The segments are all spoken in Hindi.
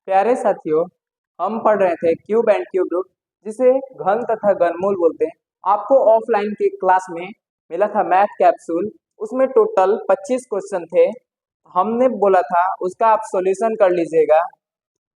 प्यारे साथियों, हम पढ़ रहे थे क्यूब एंड क्यूब रूट, जिसे घन तथा घनमूल बोलते हैं। आपको ऑफलाइन की क्लास में मिला था मैथ कैप्सूल। उसमें टोटल 25 क्वेश्चन थे। हमने बोला था उसका आप सॉल्यूशन कर लीजिएगा,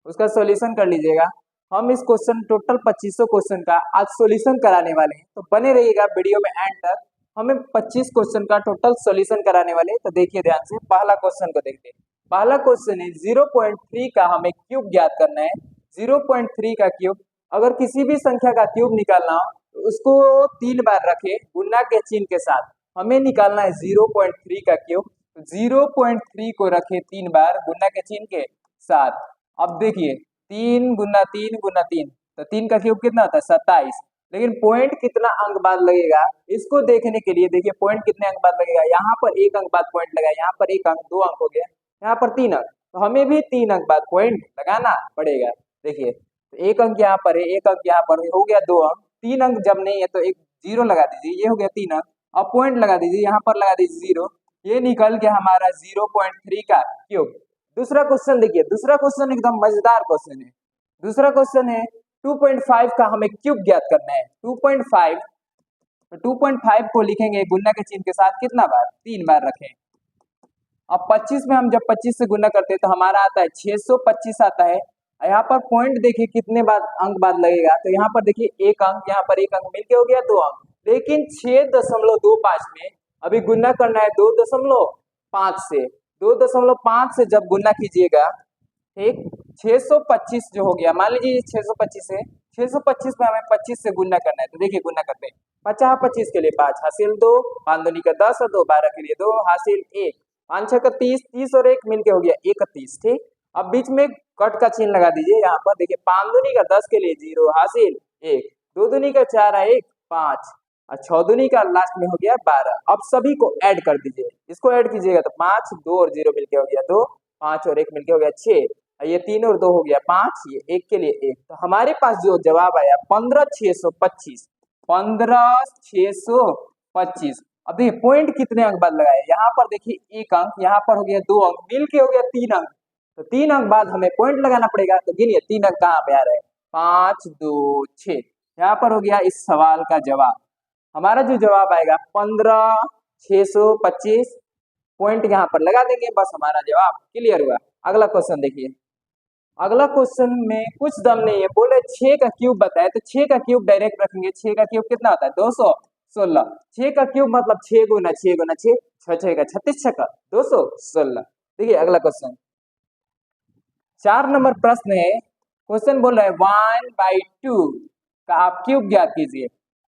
उसका सॉल्यूशन कर लीजिएगा। हम इस क्वेश्चन टोटल 2500 क्वेश्चन का आज सॉल्यूशन कराने वाले हैं, तो बने रहिएगा वीडियो में एंड तक। हमें 25 क्वेश्चन का टोटल सॉल्यूशन कराने वाले हैं, तो देखिए ध्यान से। पहला क्वेश्चन को देखते हैं। पहला क्वेश्चन है 0.3 का हमें क्यूब ज्ञात करना है। 0.3 का क्यूब, अगर किसी भी संख्या का क्यूब निकालना हो तो उसको 3 बार रखे गुना के चिन्ह के साथ। हमें निकालना है 0.3 का क्यूब, 0.3 को रखे 3 बार गुना के चिन्ह के साथ। अब देखिए 3 गुना 3 तो 3 का क्यूब कितना होता है 27। लेकिन पॉइंट कितना अंक बाद लगेगा इसको देखने के लिए देखिए पॉइंट कितने अंक बाद लगेगा। यहाँ पर 1 अंक बाद पॉइंट लगा, यहाँ पर 1 अंक, 2 अंक हो गया, यहाँ पर 3 अंक, तो हमें भी 3 अंक बाद पॉइंट लगाना पड़ेगा। देखिए तो 1 अंक यहाँ पर है, 1 अंक यहाँ पर हो गया 2 अंक। 3 अंक जब नहीं है तो एक जीरो लगा दीजिए, ये हो गया 3 अंक। अब पॉइंट लगा दीजिए, यहाँ पर लगा दीजिए 0। ये निकल के हमारा 0.3 का क्यूब। दूसरा क्वेश्चन देखिए, दूसरा क्वेश्चन एकदम मजेदार क्वेश्चन है। दूसरा क्वेश्चन है 2.5 का हमें क्यूब ज्ञात करना है। 2.5, तो 2.5 को लिखेंगे गुना के चिन्ह के साथ कितना बार, 3 बार रखें। अब 25 में हम जब 25 से गुना करते हैं तो हमारा आता है 625 आता है। यहाँ पर पॉइंट देखिए कितने बाद अंक बाद लगेगा, तो यहाँ पर देखिए 1 अंक, यहाँ पर 1 अंक मिलके हो गया 2 अंक। लेकिन 6.25 में अभी गुना करना है 2.5 से। 2.5 से जब गुना कीजिएगा, ठीक, 625 जो हो गया, मान लीजिए 625 है, 625 में हमें 25 से गुना करना है। तो देखिए गुना करते हैं, 50 25 के लिए 5 हासिल 2, 5 दूनी का 10 और 2 12 के लिए 2 हासिल 1, 5 6 का 30, 30 और 1 मिलके हो गया 31। ठीक, अब बीच में कट का चिन्ह लगा दीजिए। यहाँ पर देखिए 5 दूनी का 10 के लिए 0 हासिल 1, 2 दूनी का 4 1 5 और 6 दूनी का लास्ट में हो गया 12। अब सभी को ऐड कर दीजिए, इसको ऐड कीजिएगा तो 5 2 और 0 मिलके हो गया 2, 5 और 1 मिलके हो गया 6, ये 3 और 2 हो गया 5, ये 1 के लिए 1। तो हमारे पास जो जवाब आया 15,625, 15,625। अब देखिए पॉइंट कितने अंक बाद लगाए, यहाँ पर देखिए 1 अंक, यहाँ पर हो गया 2 अंक, मिल के हो गया 3 अंक। तो 3 अंक बाद हमें पॉइंट लगाना पड़ेगा। तो गिनिए 3 अंक कहाँ पे आ रहा है, 5 2 6। यहाँ पर हो गया इस सवाल का जवाब। हमारा जो जवाब आएगा 15,625, पॉइंट यहाँ पर लगा देंगे, बस हमारा जवाब क्लियर हुआ। अगला क्वेश्चन देखिए। अगला क्वेश्चन में कुछ दम नहीं है, बोले 6 का क्यूब बताए, तो 6 का क्यूब डायरेक्ट रखेंगे। 6 का क्यूब कितना होता है 216। 6 का क्यूब मतलब 6 गुना 6 गुना 6, 6 6 का 36 छक्का 216। देखिए अगला क्वेश्चन 4 नंबर प्रश्न है। क्वेश्चन बोल रहा है 1/2 का आप क्यूब ज्ञात कीजिए।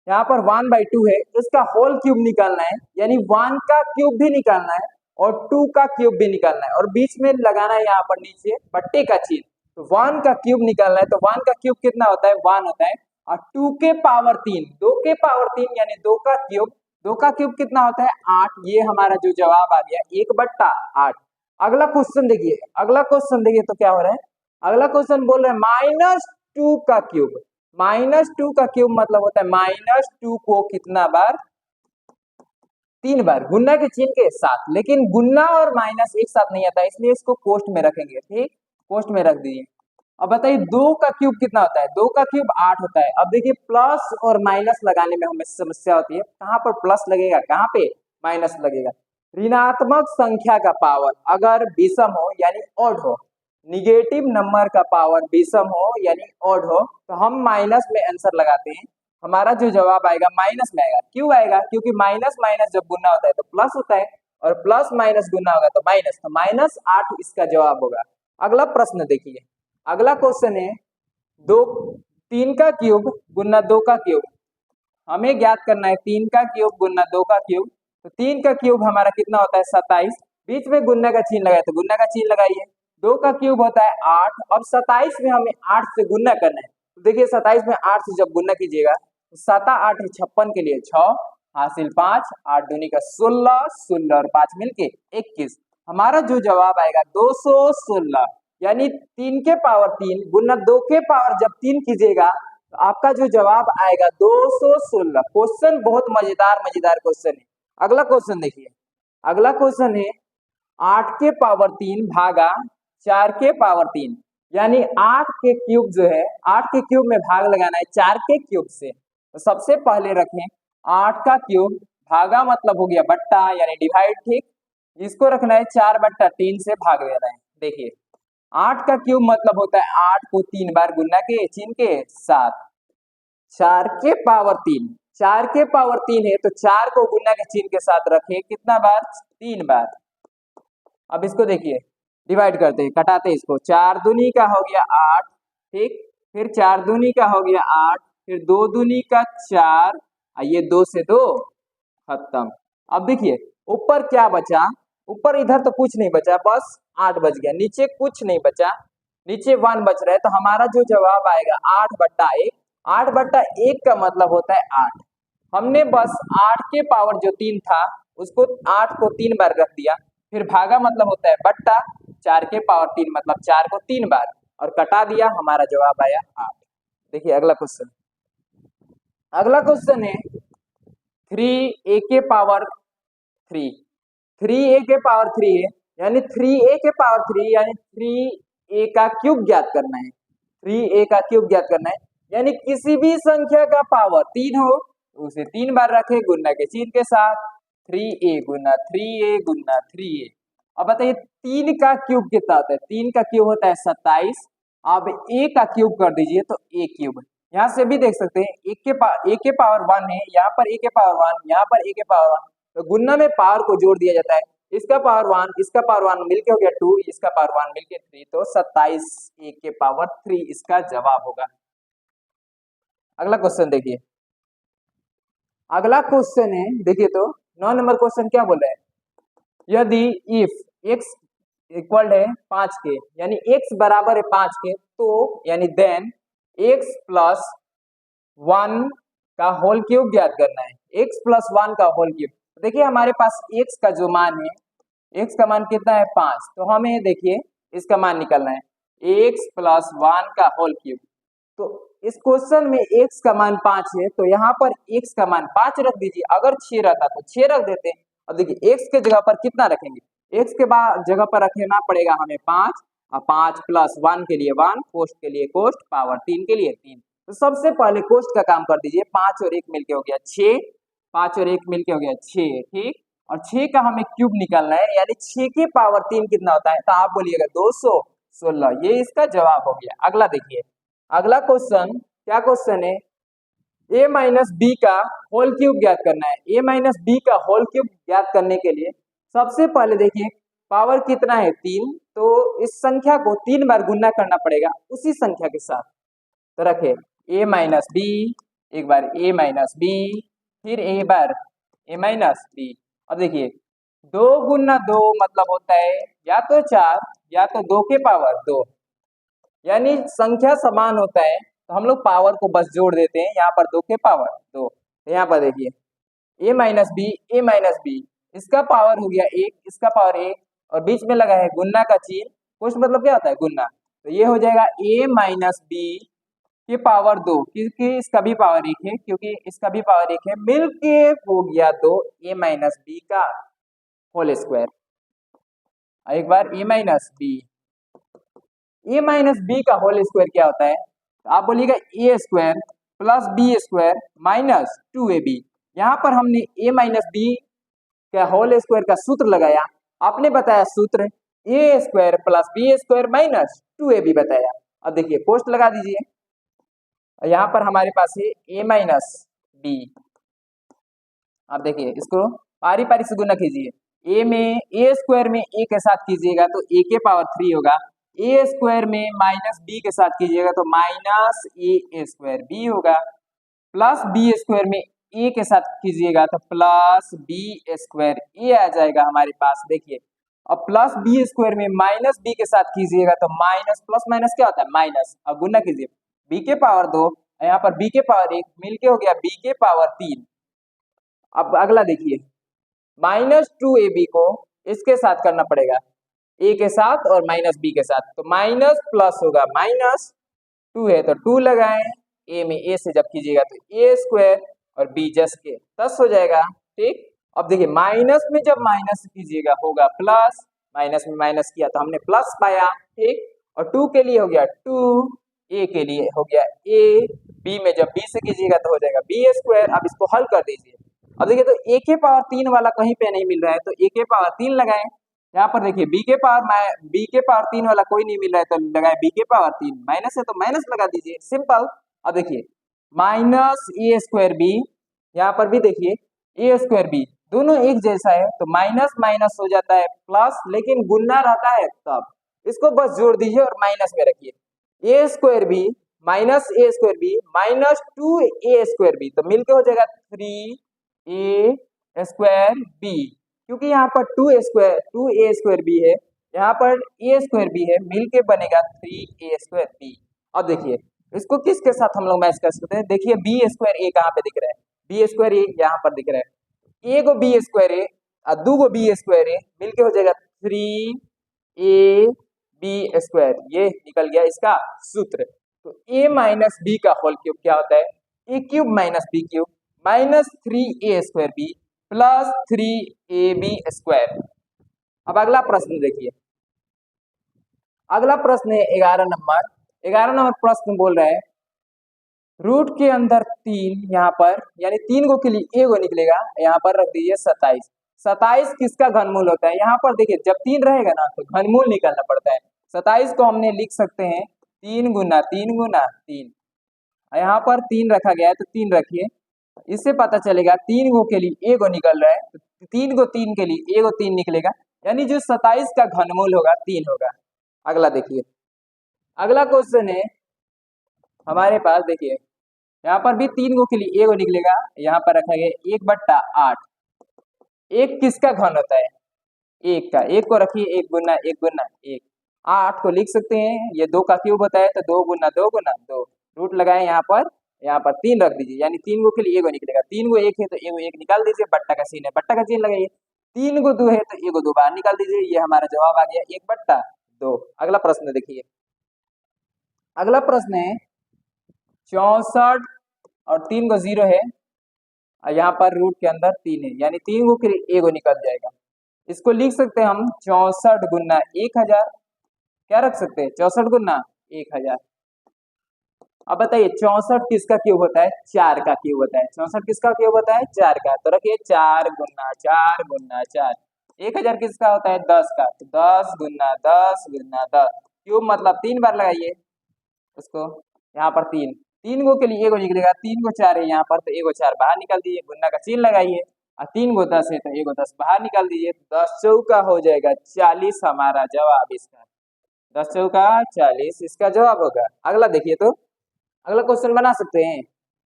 यहाँ पर 1/2 है, इसका होल क्यूब निकालना है, यानी 1 का क्यूब भी निकालना है और 2 का क्यूब भी निकालना है, और बीच में लगाना है यहाँ पर नीचे बट्टे का चिन्ह। तो 1 का क्यूब निकालना है, तो 1 का क्यूब कितना होता है 1 होता है, और 2 के पावर 3, 2 के पावर 3 यानी 2 का क्यूब, 2 का क्यूब कितना होता है 8। ये हमारा जो जवाब आ गया 1/8। अगला क्वेश्चन देखिए, अगला क्वेश्चन देखिए तो क्या हो रहा है। अगला क्वेश्चन बोल रहे हैं -2 का क्यूब। -2 का क्यूब मतलब होता है -2 को कितना बार, 3 बार गुना के चिन्ह के साथ। लेकिन गुना और माइनस एक साथ नहीं आता, इसलिए इसको कोष्ट में रखेंगे। ठीक, कोष्ट में रख दीजिए। अब बताइए 2 का क्यूब कितना होता है, 2 का क्यूब 8 होता है। अब देखिए प्लस और माइनस लगाने में हमें समस्या होती है, कहाँ पर प्लस लगेगा कहाँ पे माइनस लगेगा। ऋणात्मक संख्या का पावर अगर विषम हो यानी ऑड हो, निगेटिव नंबर का पावर विषम हो यानी ऑड हो, तो हम माइनस में आंसर लगाते हैं। हमारा जो जवाब आएगा माइनस में आएगा। क्यों आएगा, क्योंकि माइनस माइनस जब गुना होता है तो प्लस होता है, और प्लस माइनस गुना होगा तो माइनस, तो -8 इसका जवाब होगा। अगला प्रश्न देखिए, अगला क्वेश्चन है 3 का क्यूब गुना 2 का क्यूब। हमें ज्ञात करना है 3 का क्यूब गुना 2 का क्यूब। तो 3 का क्यूब हमारा कितना होता है 27, बीच में गुना का चिन्ह लगाए तो गुना का चिन्ह लगाइए। 2 का क्यूब होता है 8, अब 27 में हमें 8 से गुना करना है। तो देखिए 27 में 8 से जब गुना कीजिएगा तो 7 8 56 के लिए 6 हासिल 5, 8 दूनी का 16, 16 और 5 मिलके 21। हमारा जो जवाब आएगा 216, यानी 3 के पावर 3 गुना 2 के पावर जब 3 कीजिएगा तो आपका जो जवाब आएगा 216। क्वेश्चन बहुत मजेदार मजेदार क्वेश्चन है। अगला क्वेश्चन देखिए, अगला क्वेश्चन है 8 के पावर 3 भागा 4 के पावर 3। यानी 8 के क्यूब जो है 8 के क्यूब में भाग लगाना है 4 के क्यूब से। तो सबसे पहले रखें 8 का क्यूब, भागा मतलब हो गया बट्टा यानी डिवाइड, ठीक। इसको रखना है 4/3 से भाग देना है। देखिए 8 का क्यूब मतलब होता है 8 को 3 बार गुना के चिन्ह के साथ, 4 के पावर 3, 4 के पावर 3 है तो 4 को गुना के चिन्ह के साथ रखें कितना बार, 3 बार। अब इसको देखिए डिवाइड करते हैं, कटाते हैं इसको, 4 दूनी का हो गया 8, ठीक, फिर 4 दूनी का हो गया 8, फिर 2 दूनी का 4, ये 2 से 2 खत्म। अब देखिए ऊपर क्या बचा, ऊपर इधर तो कुछ नहीं बचा, बस 8 बच गया, नीचे कुछ नहीं बचा, नीचे 1 बच रहा है। तो हमारा जो जवाब आएगा 8/1, 8/1 का मतलब होता है 8। हमने बस 8 के पावर जो 3 था उसको 8 को 3 बार रख दिया, फिर भागा मतलब होता है बट्टा, 4 के पावर 3 मतलब 4 को 3 बार और कटा दिया, हमारा जवाब आया 8। देखिए अगला क्वेश्चन, अगला क्वेश्चन है 3a के पावर 3, 3a के पावर 3 है, यानी 3a के पावर 3 यानी 3a का क्यूब ज्ञात करना है, 3a का क्यूब ज्ञात करना है। यानी किसी भी संख्या का पावर 3 हो तो उसे 3 बार रखे गुना के चिन्ह के साथ, 3a गुना 3a गुना 3a। अब बताइए 3 का क्यूब कितना होता है, 3 का क्यूब होता है 27। अब a का क्यूब कर दीजिए तो a क्यूब, यहाँ से भी देख सकते हैं a के पावर 1 है, यहाँ पर a के पावर 1, यहाँ पर a के पावर 1, तो गुना में पावर को जोड़ दिया जाता है, इसका पावर 1 इसका पावर 1 मिलके हो गया 2, इसका पावर 1 मिलके 3, तो 27 a के पावर 3 इसका जवाब होगा। अगला क्वेश्चन देखिए, अगला क्वेश्चन है देखिए तो 9 नंबर क्वेश्चन क्या बोल रहा है, यदि इफ x इक्वल है 5 के, यानी x बराबर है 5 के, तो यानी देन x प्लस 1 का होल क्यूब ज्ञात करना है, x प्लस 1 का होल क्यूब। देखिए हमारे पास x का जो मान है, x का मान कितना है 5, तो हमें देखिए इसका मान निकालना है x प्लस 1 का होल क्यूब। तो इस क्वेश्चन में x का मान 5 है तो यहाँ पर x का मान 5 रख दीजिए, अगर 6 रहता तो 6 रख देते। अब देखिए x के जगह पर कितना रखेंगे, x के बाद जगह पर रखना पड़ेगा हमें 5, और 5 प्लस 1 के लिए 1, कोष्ट के लिए कोष्ट, पावर 3 के लिए 3। तो सबसे पहले कोष्ट का काम कर दीजिए, 5 और 1 मिलके हो गया 6, 5 और 1 मिलके हो गया 6, ठीक। और 6 का हमें क्यूब निकालना है, यानी 6 की पावर 3 कितना होता है, तो आप बोलिएगा 216, ये इसका जवाब हो गया। अगला देखिए, अगला क्वेश्चन क्या क्वेश्चन है, a माइनस बी का होल क्यूब ज्ञात करना है। a माइनस बी का होल क्यूब ज्ञात करने के लिए सबसे पहले देखिए पावर कितना है 3, तो इस संख्या को 3 बार गुना करना पड़ेगा उसी संख्या के साथ। तो रखे a माइनस बी, एक बार a माइनस बी, फिर a बार a माइनस बी। अब देखिए 2 गुना 2 मतलब होता है या तो 4 या तो 2 के पावर 2, यानी संख्या समान होता है तो हम लोग पावर को बस जोड़ देते हैं, यहाँ पर 2 के पावर 2। तो यहाँ पर देखिए a minus B, a minus B, इसका पावर हो गया 1, इसका पावर 1, और बीच में लगा है गुना का चिन्ह, कुछ मतलब क्या होता है गुना, तो ये हो जाएगा a माइनस बी के पावर 2, क्योंकि इसका भी पावर 1 है, क्योंकि इसका भी पावर 1 है, मिलके हो गया 2 a माइनस बी का होल स्क्वायर। एक बार a minus B, A minus B का होल स्क्वायर क्या होता है, तो आप बोलिएगा A square plus B square minus 2ab। यहाँ पर हमने ए माइनस बी का होल स्क्वायर का सूत्र लगाया, आपने बताया सूत्र A square plus B square minus 2ab बताया। अब देखिए कोष्ट लगा दीजिए, यहाँ पर हमारे पास है ए माइनस बी। अब देखिए इसको पारी पारी से गुना कीजिए, ए में ए स्क्वायर में ए के साथ कीजिएगा तो ए के पावर 3 होगा, ए स्क्वायर में माइनस बी के साथ कीजिएगा तो माइनस ए स्क्वायर बी होगा, प्लस बी स्क्वायर में ए के साथ कीजिएगा तो प्लस बी स्क्वायर ए आ जाएगा हमारे पास। देखिए अब प्लस बी स्क्वायर में माइनस बी के साथ कीजिएगा तो माइनस प्लस माइनस क्या होता है माइनस, अब गुना कीजिए बी के पावर 2, यहाँ पर बी के पावर 1 मिलके हो गया बी के पावर 3। अब अगला देखिए माइनस 2ab को इसके साथ करना पड़ेगा, ए के साथ और माइनस बी के साथ, तो माइनस प्लस होगा माइनस 2 है तो 2 लगाएं, ए में ए से जब कीजिएगा तो ए स्क्वायर और बी जस के 10 हो जाएगा, ठीक। अब देखिए माइनस में जब माइनस कीजिएगा होगा प्लस, माइनस में माइनस किया तो हमने प्लस पाया, ठीक। और 2 के लिए हो गया 2, ए के लिए हो गया ए, बी में जब बी से कीजिएगा तो हो जाएगा बी स्क्वायर। अब इसको हल कर दीजिए। अब देखिए तो ए के पावर 3 वाला कहीं पे नहीं मिल रहा है तो ए के पावर 3 लगाएं। यहाँ पर देखिए बी के पावर 3 वाला कोई नहीं मिल रहा है तो लगाए बी के पावर 3, माइनस है तो माइनस लगा दीजिए, सिंपल। अब देखिए माइनस ए स्क्वायर बी, यहाँ पर भी देखिए ए स्क्वायर बी दोनों एक जैसा है तो माइनस माइनस हो जाता है प्लस, लेकिन गुना रहता है तब इसको बस जोड़ दीजिए और माइनस में रखिए। ए स्क्वायर बी माइनस ए स्क्वायर बी माइनस 2 ए स्क्वायर बी तो मिलके हो जाएगा 3 ए स्क्वायर बी, क्योंकि यहाँ पर 2 ए स्क्वायर बी है, यहाँ पर ए स्क्वायर बी है, मिलके बनेगा 3 ए स्क्वायर बी। अब देखिए इसको किसके साथ हम लोग मैच कर सकते हैं, देखिए बी स्क्वायर ए कहाँ पे दिख रहा है, बी स्क्वायर ए यहाँ पर दिख रहा है, ए को बी स्क्वायर ए और 2 को बी स्क्वायर ए मिलके हो जाएगा 3 ए बी स्क्वायर, ये निकल गया इसका सूत्र। तो ए माइनस बी का होल क्यूब क्या होता है, A cube minus B cube minus 3 A square B plus 3 A B square. अब अगला प्रश्न देखिए, अगला प्रश्न है 11 नंबर प्रश्न बोल रहा है रूट के अंदर 3 यहाँ पर यानी 3 को के लिए ए को निकलेगा, यहाँ पर रख दीजिए 27। 27 किसका घनमूल होता है, यहाँ पर देखिए जब 3 रहेगा ना तो घनमूल निकालना पड़ता है। 27 को हमने लिख सकते हैं 3 गुना 3 गुना 3, यहाँ पर 3 रखा गया है तो 3 रखिए, इससे पता चलेगा 3 को के लिए ए को निकल रहा है तो 3 को 3 के लिए ए को 3 निकलेगा, यानी जो 27 का घनमूल होगा 3 होगा। अगला देखिए, अगला क्वेश्चन है हमारे पास, देखिए यहाँ पर भी 3 को के लिए ए को निकलेगा, यहाँ पर रखा गया 1/8। एक किसका घन होता है, एक का, एक को रखिए 1 गुना 1 गुना 1, 8 को लिख सकते हैं, ये 2 का क्यूब होता है तो 2 गुना 2 गुना 2, रूट लगाए यहाँ पर 3 रख दीजिए, यानी 3 को के लिए ए को निकलेगा, 3 को 1 है तो ए को 1 निकाल दीजिए, बट्टा का सीन है बट्टा का चिन्ह लगाइए, 3 को 2 है तो ए को 2 बाहर निकाल दीजिए, ये हमारा जवाब आ गया 1/2। अगला प्रश्न देखिए, अगला प्रश्न है 64 और 3 को 0 है, यहाँ पर रूट के अंदर 3 है, यानी 3 को ए को निकल जाएगा, इसको लिख सकते हैं हम 64 गुना 1000, क्या रख सकते हैं 64 गुना 1000। अब बताइए 64 किसका क्यूब होता है, 4 का क्यूब होता है, 64 किसका क्यूब होता है 4 का, तो रखिए 4 गुना 4 गुना 4। 1000 किसका होता है 10 का, तो 10 गुना 10 गुना 10, क्यूब मतलब 3 बार लगाइए उसको, यहाँ पर 3 को के लिए ए को निकलेगा, 3 को 4 है यहाँ पर तो ए को 4 बाहर निकाल दीजिए, गुना का चिन्ह लगाइए, और 3 को 10 है तो ए को 10 बाहर निकाल दीजिए, 10 चौका हो जाएगा 40 हमारा जवाब इसका, 10 चौका 40 इसका जवाब होगा। अगला देखिए, तो अगला क्वेश्चन बना सकते हैं,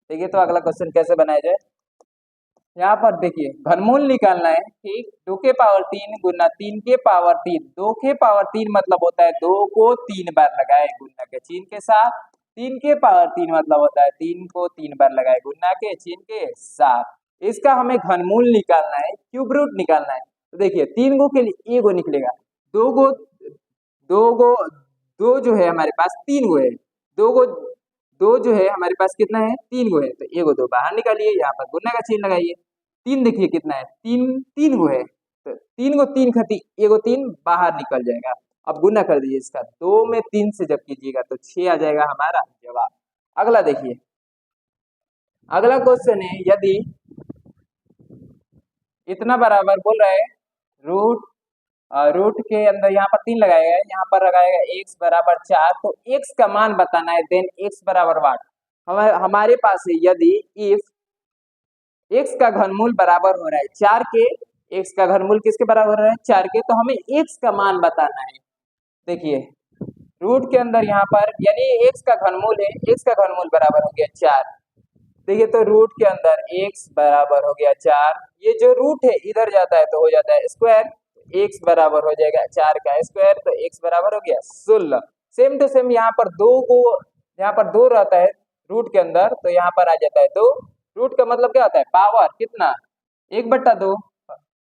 देखिए तो अगला क्वेश्चन कैसे बनाया जाए, यहाँ पर देखिए घनमूल निकालना है, ठीक, 2 के पावर 3 गुना 3 के पावर 3, 2 के पावर 3 मतलब होता है 2 को 3 बार लगाए गुना के चिन्ह के साथ, 3 के पावर 3 मतलब होता है 3 को 3 बार लगाए गुना के चिन्ह के साथ, इसका हमें घनमूल निकालना है, क्यूब रूट निकालना है। तो देखिए 3 को के लिए ए को निकलेगा, 2 जो है हमारे पास 3 को है, 2 जो है हमारे पास कितना है 3 को है, तो ए को 2 बाहर निकालिए, यहाँ पर गुना का चिन्ह लगाइए, 3 देखिए कितना है 3 को है, तो 3 को 3 खती ए को 3 बाहर निकल जाएगा, अब गुना कर दीजिए इसका, 2 में 3 से जब कीजिएगा तो 6 आ जाएगा हमारा जवाब। अगला देखिए, अगला क्वेश्चन है यदि इतना बराबर बोल रहा है रूट के अंदर यहाँ पर 3 लगाएगा, यहाँ पर लगाएगा x बराबर 4, तो x का मान बताना है, देन x बराबर वाट हमारे पास है, यदि इफ x का घनमूल बराबर हो रहा है 4 के, x का घनमूल किसके बराबर हो रहा है 4 के, तो हमें x का मान बताना है। देखिए रूट के अंदर यहाँ पर यानी x का घनमूल है, x का घनमूल बराबर हो गया 4, देखिए तो रूट के अंदर x बराबर हो गया 4, ये जो रूट है इधर जाता है तो हो जाता है स्क्वायर, x बराबर हो जाएगा 4 का स्क्वायर, तो x बराबर हो गया 16। सेम टू सेम यहाँ पर 2 रहता है रूट के अंदर, तो यहाँ पर आ जाता है 2, रूट का मतलब क्या होता है पावर, कितना 1/2,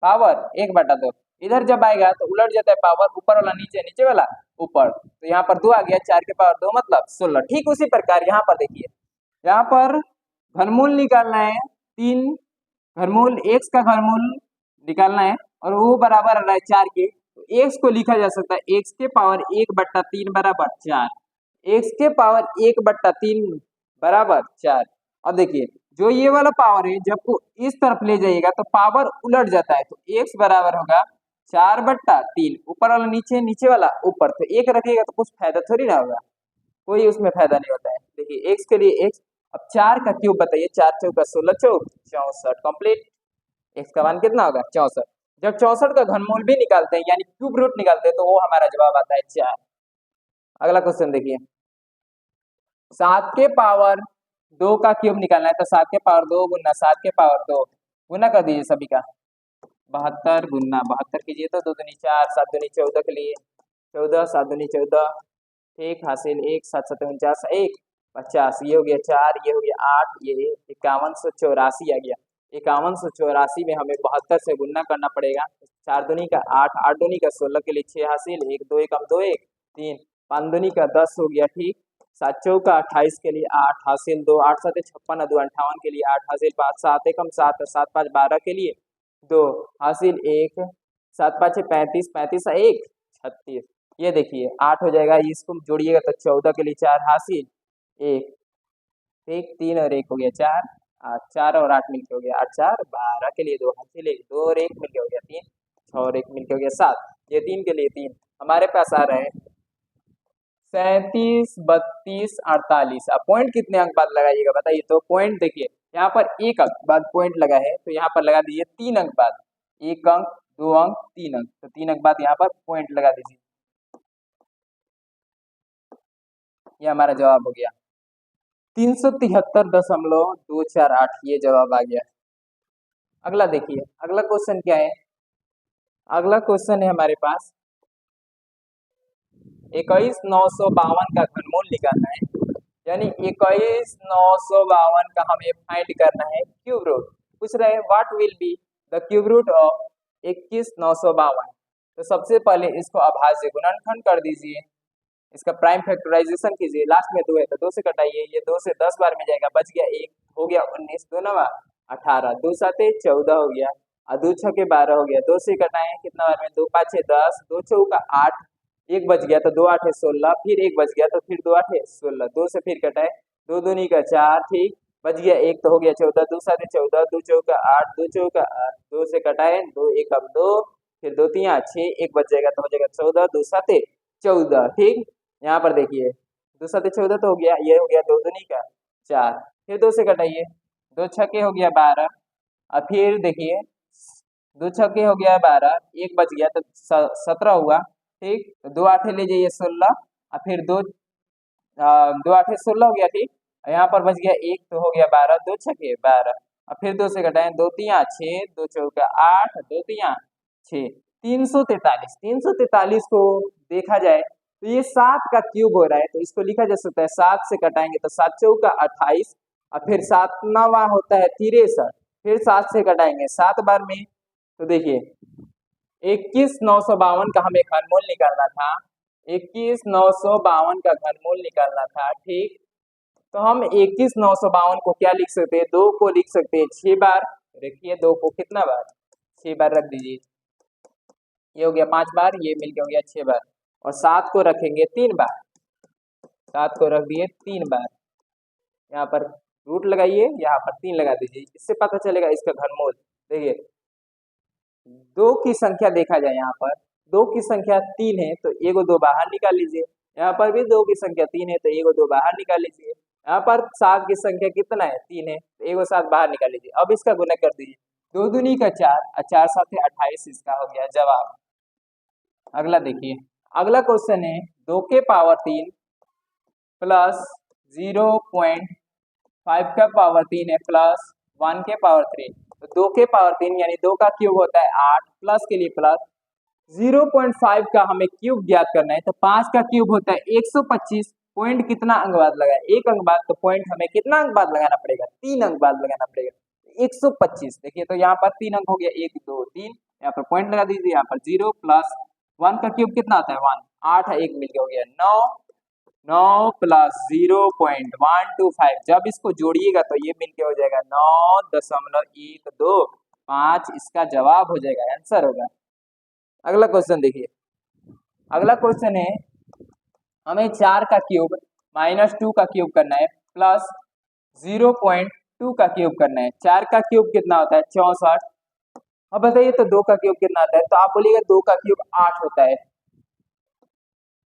पावर 1/2, इधर जब आएगा तो उलट जाता है पावर, ऊपर वाला नीचे, नीचे वाला ऊपर, तो यहाँ पर 2 आ गया, 4 के पावर 2 मतलब 16। ठीक उसी प्रकार यहाँ पर देखिए, यहाँ पर घनमूल निकालना है 3, घनमूल x का घनमूल निकालना है और वो बराबर आ रहा है 4 के, तो एक्स को लिखा जा सकता है एक्स के पावर 1/3 बराबर 4, एक्स के पावर 1/3 बराबर 4। अब देखिए जो ये वाला पावर है जब को इस तरफ ले जाइएगा तो पावर उलट जाता है, तो एक्स बराबर होगा 4/3, ऊपर वाला नीचे, नीचे वाला ऊपर, तो एक रखिएगा तो कुछ फायदा थोड़ी ना होगा, कोई उसमें फायदा नहीं होता है। देखिए एक्स के लिए एक्स, अब 4 का क्यूब बताइए, 4 चौका 16 चौक 64 कंप्लीट। एक्स का मान कितना होगा 64। जब 64 का घनमूल भी निकालते हैं यानी क्यूब रूट निकालते हैं तो वो हमारा जवाब आता है 4। अगला क्वेश्चन देखिए, 7 के पावर 2 का क्यूब निकालना है, तो 7 के पावर 2 गुना 7 के पावर 2 गुना कर दीजिए सभी का, 72 गुना 72 कीजिए तो 2 दूनी 4, 7 दूनी 14 के लिए 14, 7 दूनी 14, ठीक, हासिल 1, 7 7 49, 1 50, ये हो गया 4, ये हो गया 8, ये 5184 आ गया। 5184 में हमें 72 से गुना करना पड़ेगा, 4 दूनी का 8, 8 दूनी का 16 के लिए 6 हासिल, 1 2 1 2 1 3, 5 दूनी का 10 हो गया, ठीक, 7 चौका 28 के लिए 8 हासिल 2, 8 7 56 2 58 के लिए 8 हासिल 5, 7 1 7, 7 5 12 के लिए 2 हासिल 1, 7 5 35, 35 1 36, ये देखिए 8 हो जाएगा, इसको जोड़िएगा तो 14 के लिए 4 हासिल 1, ठीक, 3 और 1 हो गया 4, 8 4 और 8 मिलके हो गया 8 4 12 के लिए 2 हासिल 1, 2 और 1 मिलके हो गया 3, 6 और 1 मिलके हो गया 7, ये 3 के लिए 3, हमारे पास आ रहा है 37 32 48। अब पॉइंट कितने अंक बाद लगाइएगा बताइए, तो पॉइंट देखिए यहाँ पर 1 अंक बाद पॉइंट लगा है तो यहाँ पर लगा दीजिए 3 अंक बाद, 1 अंक 2 अंक 3 अंक, तो 3 अंक बाद यहाँ पर पॉइंट लगा दीजिए, ये हमारा जवाब हो गया 373.248, ये जवाब आ गया। अगला देखिए, अगला क्वेश्चन क्या है, अगला क्वेश्चन है हमारे पास 21,952 का घनमूल निकालना है, यानी 21,952 का हमें फाइंड करना है क्यूब रूट। पूछ रहे हैं what will be the cube root of 21,952। तो सबसे पहले इसको अभाज्य गुणनखंड कर दीजिए, इसका प्राइम फैक्टराइजेशन कीजिए, लास्ट में 2 है तो 2 से कटाइए, ये 2 से 10 बार में जाएगा, बच गया 1, हो गया 19, 2 9 18, 2 7 14 हो गया, और 2 6 12 हो गया, 2 से कटाएं कितना बार में, 2 5 10, 2 चौका 8, 1 बच गया तो 2 8 16, फिर 1 बच गया तो फिर 2 8 16, 2 से फिर कटाए 2 दूनी का 4, ठीक, बच गया 1 तो हो गया 14, 2 7 14, 2 चौका 8, 2 चौका 8, 2 से कटाए 2 1 अब 2, फिर 2 3 6, 1 बच जाएगा तो हो जाएगा 14, 2 7 14, ठीक। यहाँ पर देखिए 2 7 14 तो हो गया, ये हो गया 2 दूनी का 4, फिर 2 से कटाइए 2 छक्के हो गया 12, और फिर देखिए 2 छक्के हो गया 12, 1 बच गया तो 17 हुआ, ठीक, 2 8 ले जाइए 16, और फिर 2 2 8 16 हो गया, ठीक, यहाँ पर बच गया 1 तो हो गया 12, 2 छक्के 12, और फिर 2 से घटाएं 2 3 6, 2 चौका 8, 2 3 6, 343। 343 को देखा जाए तो ये 7 का क्यूब हो रहा है, तो इसको लिखा जा सकता है 7 से कटाएंगे तो 7 चौका 28, और फिर 7 9वां होता है 63, फिर 7 से कटाएंगे 7 बार में, तो देखिए 21,952 का हमें घनमूल निकालना था, 21,952 का घनमूल निकालना था, ठीक। तो हम 21,952 को क्या लिख सकते हैं, 2 को लिख सकते हैं 6 बार, देखिए 2 को कितना बार 6 बार रख दीजिए, ये हो गया 5 बार, ये मिलके हो गया 6 बार, और 7 को रखेंगे 3 बार, 7 को रख दिए 3 बार, यहाँ पर रूट लगाइए, यहाँ पर 3 लगा दीजिए, इससे पता चलेगा इसका घनमूल। देखिए 2 की संख्या देखा जाए, यहाँ पर 2 की संख्या 3 है तो 1 2 बाहर निकाल लीजिए, यहाँ पर भी 2 की संख्या 3 है तो 1 2 बाहर निकाल लीजिए, यहाँ पर 7 की संख्या कितना है 3 है तो 1 7 बाहर निकाल लीजिए, अब इसका गुना कर दीजिए, 2 दूनी का 4 और 4 7 28, इसका हो गया जवाब। अगला देखिए, अगला क्वेश्चन है 2 के पावर 3 प्लस 0.5 का पावर 3 है प्लस 1 के पावर 3, तो 2 के पावर 3 यानी 2 का क्यूब होता है 8, प्लस के लिए प्लस 0.5 का हमें क्यूब ज्ञात करना है, तो 5 का क्यूब होता है 125, पॉइंट कितना अंक बाद लगा, 1 अंक बाद, तो पॉइंट हमें कितना अंक बाद लगाना पड़ेगा, 3 अंक बाद लगाना पड़ेगा, 125। देखिए तो यहाँ पर 3 अंक हो गया, 1 2 3, यहाँ पर पॉइंट लगा दीजिए, यहाँ पर 0 प्लस 1 का क्यूब कितना आता है 1, 8 1 मिलके हो गया 9, 9 प्लस 0.125, जब इसको जोड़िएगा तो ये मिलके हो जाएगा 9.125, इसका जवाब हो जाएगा, आंसर होगा। अगला क्वेश्चन देखिए, अगला क्वेश्चन है, हमें 4 का क्यूब माइनस 2 का क्यूब करना है प्लस 0.2 का क्यूब करना है। 4 का क्यूब कितना होता है? 64। अब बताइए तो 2 का क्यूब कितना आता है? तो आप बोलिएगा 2 का क्यूब 8 होता है।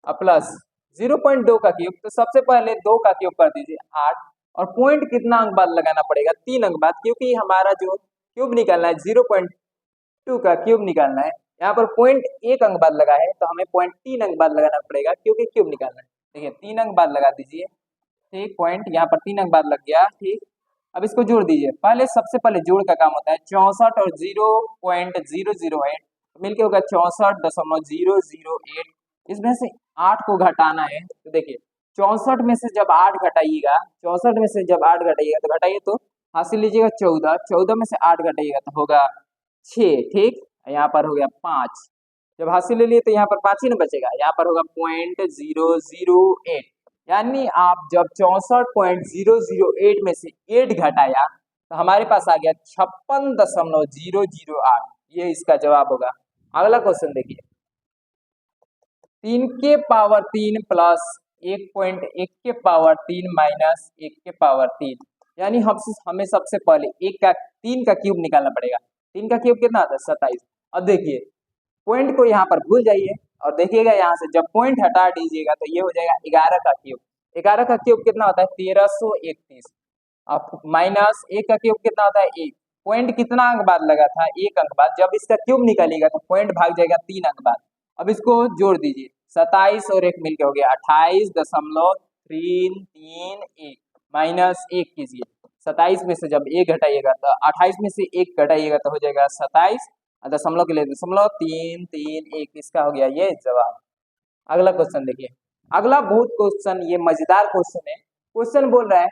अब प्लस 0.2 का क्यूब, तो सबसे पहले 2 का क्यूब कर दीजिए 8, और पॉइंट कितना अंक बाद लगाना पड़ेगा? 3 अंक बाद, क्योंकि हमारा जो क्यूब निकालना है 0.2 का क्यूब निकालना है, यहाँ पर पॉइंट 1 अंक बाद लगा है तो हमें पॉइंट 3 अंक बाद लगाना पड़ेगा क्योंकि क्यूब निकालना है। देखिए 3 अंक बाद लगा दीजिए, ठीक, पॉइंट यहाँ पर 3 अंक बाद लग गया, ठीक। अब इसको जोड़ दीजिए। पहले सबसे पहले जोड़ का काम होता है। 64 और 0.008 मिलके होगा 64.008। इसमें से 8 को घटाना है, तो देखिए 64 में से जब 8 घटाइएगा, 64 में से जब 8 घटाइएगा तो घटाइए तो हासिल लीजिएगा 14, 14 में से 8 घटाइएगा तो होगा 6, ठीक। यहाँ पर हो गया 5, जब हासिल ले लिए तो यहाँ पर 5 ही ना बचेगा, यहाँ पर होगा 0.008। यानी आप जब 64.008 में से 8 घटाया तो हमारे पास आ गया 56.008। ये इसका जवाब होगा। अगला क्वेश्चन देखिए, 3 के पावर 3 प्लस 1.1 के पावर 3 माइनस 1 के पावर 3, यानी हमें सबसे पहले 3 का क्यूब निकालना पड़ेगा। 3 का क्यूब कितना आता है? 27। अब देखिए पॉइंट को यहाँ पर भूल जाइए और देखिएगा यहाँ से जब पॉइंट हटा दीजिएगा तो ये हो जाएगा 11 का क्यूब। 11 का क्यूब कितना होता है? 1331। अब माइनस 1 का क्यूब कितना होता है? 1। पॉइंट कितना अंक बाद लगा था? 1 अंक बाद। जब इसका क्यूब निकालिएगा तो पॉइंट भाग जाएगा 3 अंक बाद। अब इसको जोड़ दीजिए, 27 और 1 मिलके हो गया 28.331 माइनस 1 कीजिए। 27 में से जब 1 घटाइएगा तो 28 में से 1 घटाइएगा तो हो जाएगा 27, दशमलव के लिए 0.331, इसका हो गया ये जवाब। अगला क्वेश्चन देखिए, अगला बहुत क्वेश्चन ये मजेदार क्वेश्चन है। क्वेश्चन बोल रहा है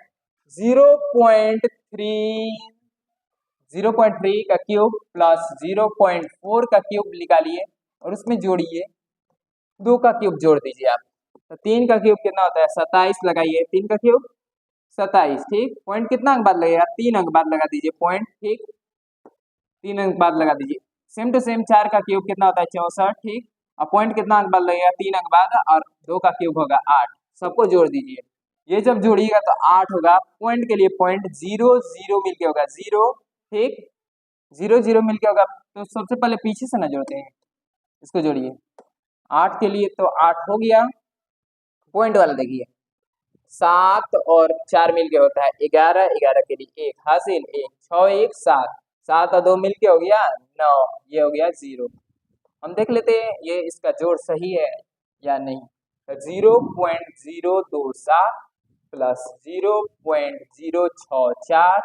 0.3 का क्यूब प्लस 0.4 का क्यूब निकालिए और उसमें जोड़िए 2 का क्यूब जोड़ दीजिए आप। तो 3 का क्यूब कितना होता है? 27 लगाइए, 3 का क्यूब 27, ठीक। पॉइंट कितना अंक बाद लगेगा? 3 अंक बाद लगा दीजिए पॉइंट, ठीक, 3 अंक बाद लगा दीजिए। सेम टू सेम 4 का क्यूब कितना होता है? 64, ठीक। अब पॉइंट कितना अंक बाद लगेगा? 3 अंक बाद, और 2 का क्यूब होगा 8। सबको जोड़ दीजिए, ये जब जोड़िएगा तो 8 होगा। पॉइंट के लिए पॉइंट 0 0 मिलके होगा 0, ठीक, 0 0 मिलके होगा। तो सबसे पहले पीछे से ना जोड़ते हैं, इसको जोड़िए। 8 के लिए तो 8 हो गया। पॉइंट वाला देखिए 7 और 4 मिलके होता है 11, 11 के लिए 1 हासिल 1, 6 1 7, 7 और 2 मिलके हो गया 9, ये हो गया 0। हम देख लेते हैं ये इसका जोड़ सही है या नहीं। तो 0.027 प्लस 0.064,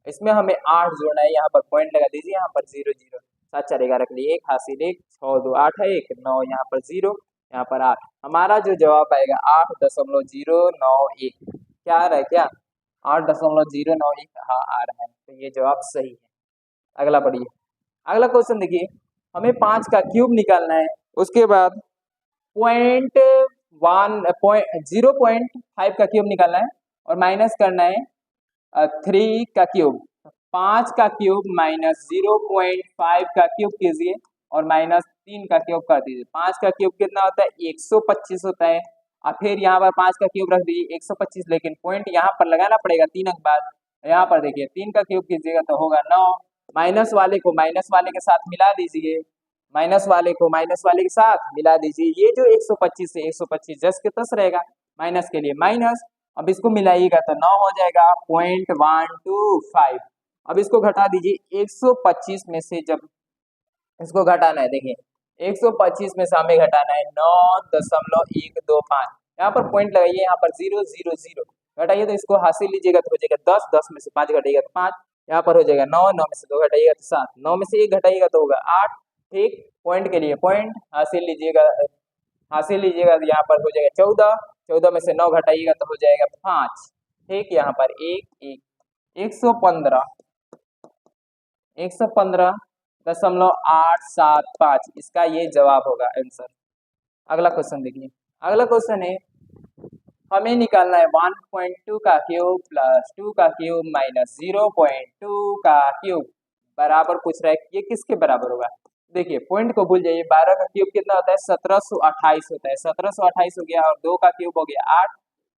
इसमें हमें 8 जोड़ना है, यहाँ पर पॉइंट लगा दीजिए, यहाँ पर 0 0, 7 4 11 के लिए 1 हासिल 1, 6 2 8 है 1 9, यहाँ पर 0, यहाँ पर 8। हमारा जो जवाब आएगा 8.091। क्या आ रहा है? क्या 8.091? हाँ आ रहा है, तो ये जवाब सही है। अगला पढ़िए, अगला क्वेश्चन देखिए, हमें 5 का क्यूब निकालना है, उसके बाद 0.5 का क्यूब निकालना है और माइनस करना है 3 का क्यूब। 5 का क्यूब माइनस 0.5 का क्यूब कीजिए और माइनस 3 का क्यूब कर दीजिए। 5 का क्यूब कितना होता है? 125 होता है। और फिर यहाँ पर 5 का क्यूब रख दीजिए 125, लेकिन पॉइंट यहाँ पर लगाना पड़ेगा 3 अंक बाद। यहाँ पर देखिए 3 का क्यूब कीजिएगा तो होगा 9। माइनस वाले को माइनस वाले के साथ मिला दीजिए, माइनस वाले को माइनस वाले के साथ मिला दीजिए। ये जो 125 से 125 जस के तस रहेगा, माइनस के लिए माइनस। अब इसको मिलाइएगा तो 9 हो जाएगा 0.125। अब इसको घटा दीजिए 125 में से, जब इसको घटाना है देखिए 125 में से हमें घटाना है 9.125। यहाँ पर पॉइंट लगाइए, यहाँ पर 0 0 0 घटाइए तो इसको हासिल लीजिएगा तो हो जाएगा 10, 10 में से 5 घटाइएगा तो 5, यहाँ पर हो जाएगा 9, 9 में से 2 घटाइएगा तो 7, 9 में से 1 घटाइएगा तो होगा 8, ठीक। पॉइंट के लिए पॉइंट हासिल लीजिएगा, हासिल लीजिएगा तो यहाँ पर हो जाएगा 14, 14 में से 9 घटाइएगा तो हो जाएगा 5, ठीक। यहाँ पर 1 1 115.875, इसका ये जवाब होगा आंसर। अगला क्वेश्चन देखिए, अगला क्वेश्चन है हमें निकालना है 1.2 का क्यूब प्लस 2 का क्यूब माइनस 0.2 का क्यूब बराबर पूछ रहा है, ये किसके बराबर होगा? देखिए पॉइंट को भूल जाइए, 12 का क्यूब कितना होता है 1728 होता है, 1728 हो गया और 2 का क्यूब हो गया 8।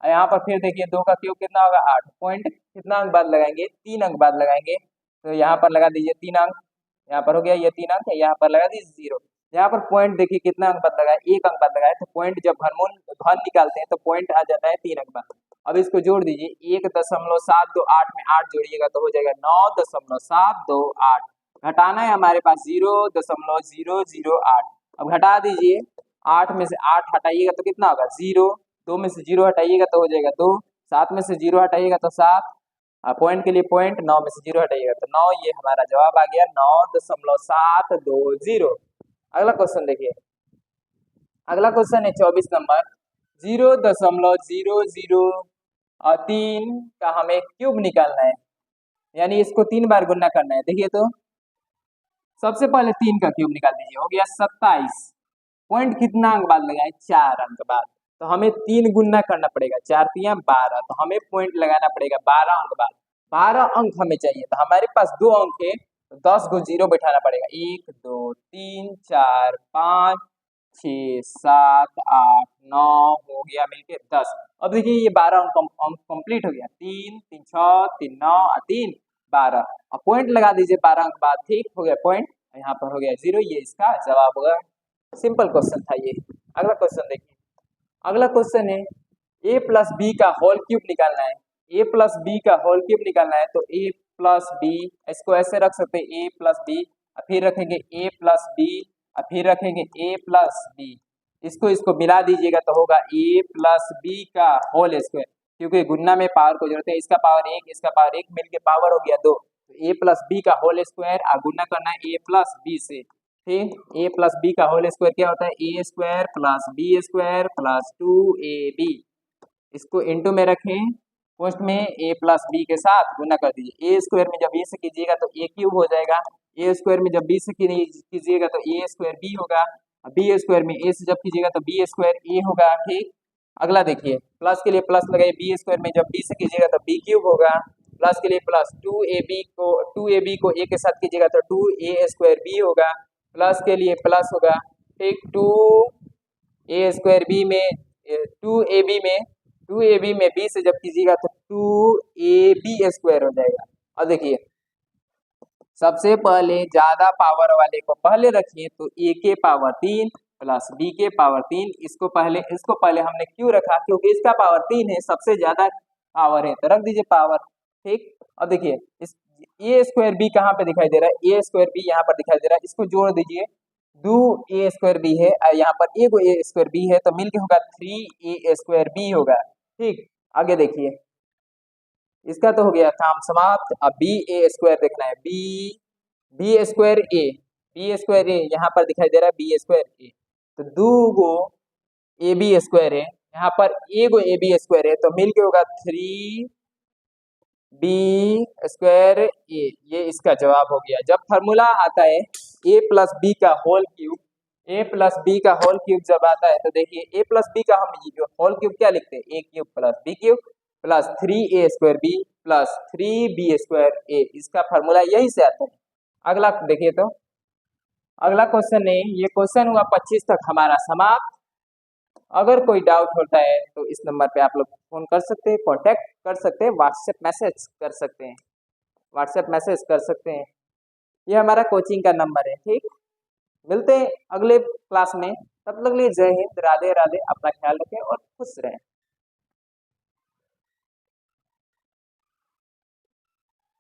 और यहाँ पर फिर देखिए 2 का क्यूब कितना होगा 8। पॉइंट कितना अंक बाद लगाएंगे, 3 अंक बाद लगाएंगे, तो यहाँ पर लगा दीजिए 3 अंक, यहाँ पर हो गया ये 3 अंक है, यहाँ पर लगा दीजिए 0। यहाँ पर पॉइंट देखिए कितना अंक बाद लगाए, 1 अंक बाद लगाए, तो पॉइंट जब घन निकालते हैं तो पॉइंट आ जाता है 3 अंक बाद। अब इसको जोड़ दीजिए, 1.728 में 8 जोड़िएगा तो हो जाएगा 9.728। घटाना है हमारे पास 0.008। अब घटा दीजिए, 8 में से 8 हटाइएगा तो कितना होगा 0, 2 में से 0 हटाइएगा तो हो जाएगा 2, 7 में से 0 हटाइएगा तो 7, पॉइंट के लिए पॉइंट, 9 में से 0 हटाइएगा तो 9। ये हमारा जवाब आ गया 9.720। अगला क्वेश्चन देखिए, अगला क्वेश्चन है 24 नंबर, 0.003 का हमें क्यूब निकालना है, यानी इसको 3 बार गुना करना है। देखिए तो सबसे पहले 3 का क्यूब निकाल दीजिए, हो गया 27। पॉइंट कितना अंक बाद लगाए 4 अंक बाद, तो हमें 3 गुना करना पड़ेगा, 4 3 12, तो हमें पॉइंट लगाना पड़ेगा 12 अंक बाद। 12 अंक हमें चाहिए, तो हमारे पास 2 अंक है, तो 10 को 0 बैठाना पड़ेगा, 1 2 3 4 5 6 7 8 9 हो गया मिलके 10। अब देखिए ये 12 अंक कंप्लीट हो गया, 3 3 6 3 9 3 12। अब पॉइंट लगा दीजिए 12 अंक बाद, ठीक हो गया पॉइंट, यहाँ पर हो गया 0, ये इसका जवाब होगा। सिंपल क्वेश्चन था ये। अगला क्वेश्चन देखिए, अगला क्वेश्चन है a प्लस बी का होल क्यूब निकालना है। a प्लस बी का होल क्यूब निकालना है, तो a प्लस बी, इसको ऐसे रख सकते हैं a प्लस बी, फिर रखेंगे a प्लस बी, फिर रखेंगे a प्लस बी, इसको मिला दीजिएगा तो होगा a प्लस बी का होल स्क्वायर, क्योंकि गुना में पावर को जोड़ते हैं, इसका पावर 1 इसका पावर 1 मिलके पावर हो गया 2, तो a प्लस बी का होल स्क्वायर, गुना करना है a प्लस बी से, ठीक। a प्लस बी का होल स्क्वायर क्या होता है, a square plus B square plus 2ab, इसको इंटू में रखें, पोस्ट में a प्लस बी के साथ गुना कर दीजिए। a स्क्वायर में जब a से कीजिएगा तो a क्यूब हो जाएगा, a स्क्वायर में जब b से कीजिएगा तो a स्क्वायर b होगा, b स्क्वायर में a से जब कीजिएगा तो b स्क्वायर a होगा, ठीक। अगला देखिए, प्लस के लिए प्लस लगाइए, b स्क्वायर में जब b से कीजिएगा तो b क्यूब होगा, प्लस के लिए प्लस 2ab को a के साथ कीजिएगा तो 2a स्क्वायर b होगा, प्लस के लिए प्लस होगा, ठीक। 2a स्क्वायर b में 2ab में b से जब कीजिएगा तो 2ab स्क्वायर हो जाएगा। और देखिए सबसे पहले ज्यादा पावर वाले को पहले रखिए, तो a के पावर 3 प्लस b के पावर 3, इसको पहले हमने क्यों रखा, क्योंकि इसका पावर 3 है, सबसे ज्यादा पावर है, तो रख दीजिए पावर, ठीक। अब देखिए इस a स्क्वायर b कहाँ पे दिखाई दे रहा है, a स्क्वायर b यहाँ पर दिखाई दे रहा है, इसको जोड़ दीजिए, 2a स्क्वायर b है, यहाँ पर a स्क्वायर b है, तो मिलके होगा 3a स्क्वायर b होगा, ठीक। आगे देखिए, इसका तो हो गया काम समाप्त। अब बी ए स्क्वायर देखना है, बी स्क्वायर ए यहाँ पर दिखाई दे रहा है बी स्क्वायर ए, तो 2 गो ए बी स्क्वायर है, यहाँ पर ए गो ए बी स्क्वायर है, तो मिलके होगा 3 बी स्क्वायर ए, ये इसका जवाब हो गया। जब फार्मूला आता है ए प्लस बी का होल क्यूब, जब आता है तो देखिए ए प्लस बी का हम जो होल क्यूब क्या लिखते हैं, A cube plus B cube plus 3a square B plus 3b square A, इसका फार्मूला यही से आता है। अगला देखिए, तो अगला क्वेश्चन है, ये क्वेश्चन हुआ 25 तक हमारा समाप्त। अगर कोई डाउट होता है तो इस नंबर पे आप लोग फोन कर सकते हैं, कांटेक्ट कर सकते हैं, व्हाट्सएप मैसेज कर सकते हैं, ये हमारा कोचिंग का नंबर है, ठीक। मिलते हैं अगले क्लास में, तब तक लिए जय हिंद, राधे राधे, अपना ख्याल रखें और खुश रहें।